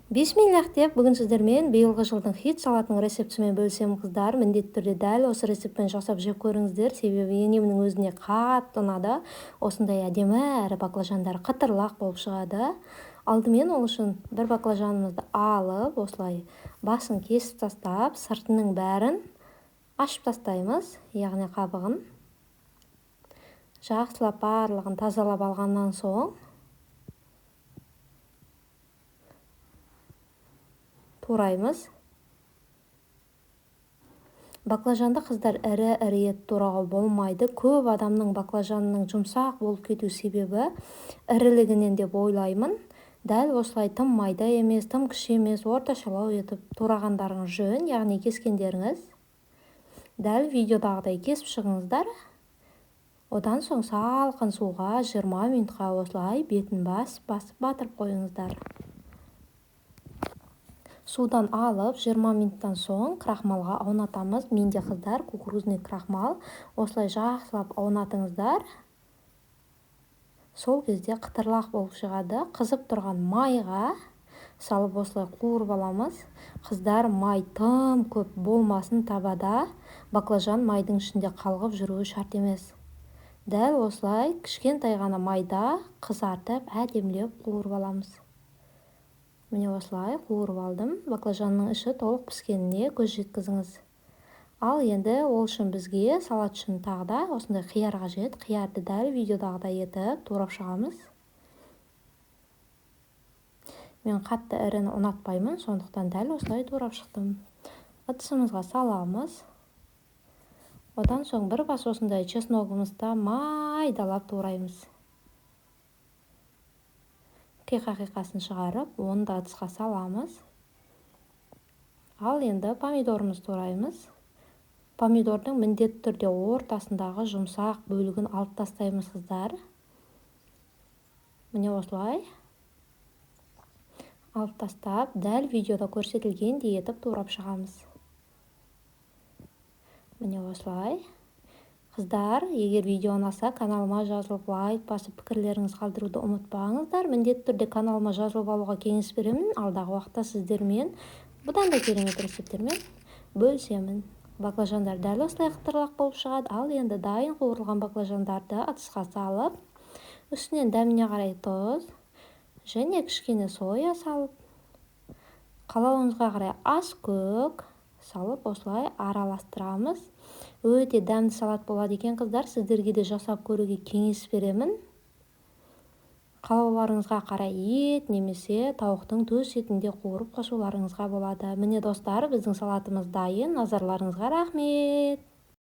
Бисмиллах деп, бүгін сіздермен биылғы жылдың хит салатының рецептімен бөлісемін қыздар. Міндетті түрде дәл осы рецептпен жасап жеп көріңіздер, себебі енемнің өзіне қатты ұнады. Осындай әдемі әрі баклажандар қытырлақ болып шығады. Алдымен ол үшін бір баклажанымызды алып, осылай басын кесіп тастап, сыртының бәрін ашып тастаймыз, яғни қабығын. Жақсылап барлығын тазалап алғаннан соң тураймыз. Баклажанды қыздар ірі ет турауға болмайды. Көп адамның баклажанның жұмсақ болып кету себебі ірілігінен деп ойлаймын. Дәл осылай тым майда емес, тым кіші емес, орташалау етіп турағандарыңыз жөн, яғни кескендеріңіз. Дәл видеодағыдай кесіп шығыңыздар. Одан соң салқын суға 20 минутқа осылай бетін басып батырып қойыңыздар. Судан алып 20 минуттан соң крахмалға аунатамыз. Менде қыздар кукурузный крахмал. Осылай жақсылап аунатыңыздар. Сол кезде қытырлақ болып шығады. Қызып тұрған майға салып осылай қуырып аламыз. Қыздар, май тым көп болмасын табада. Баклажан майдың ішінде қалғып жүруі шарт емес. Дәл осылай кішкентай ғана майда қызартып, әдемілеп қуырып аламыз. Міне осылай қуырып алдым. Баклажанның іші толық піскеніне көз жеткізіңіз. Ал енді ол үшін бізге салат үшін тағы да осындай қияр қажет. Қиярды дәл видеодағыдай етіп турап шығамыз. Мен қатты іріні ұнатпаймын, сондықтан дәл осылай турап шықтым. Ыдысымызға саламыз. Одан соң бір бас осындай чесногымызды майдалап тураймыз. Қиқасын шығарып, оны да ыдысқа саламыз. Ал енді помидорымыз тураймыз. Помидордың міндетті түрде ортасындағы жұмсақ бөлігін алып тастаймыз қыздар. Міне осылай алып тастап, дәл видеода көрсетілгендей етіп турап шығамыз. Міне осылай. Қыздар, егер видео ұнаса, каналыма жазылып, лайк басып, пікірлеріңіз қалдыруды ұмытпаңыздар. Міндетті түрде каналыма жазылып алуға кеңес беремін. Алдағы уақытта сіздермен бұдан да керемет рецептермен бөлісемін. Баклажандар дәл осылай қытырлақ болып шығады. Ал енді дайын қуырылған баклажандарды ыдысқа салып, үстінен дәміне қарай тұз және кішкене соя салып, қалауыңызға қарай ас көк салып осылай араластырамыз. Өте дәмді салат болады екен қыздар. Сіздерге де жасап көруге кеңес беремін. Қалауларыңызға қарай ет немесе тауықтың төс етінде қуырып қосуларыңызға болады. Міне достар, біздің салатымыз дайын. Назарларыңызға рахмет.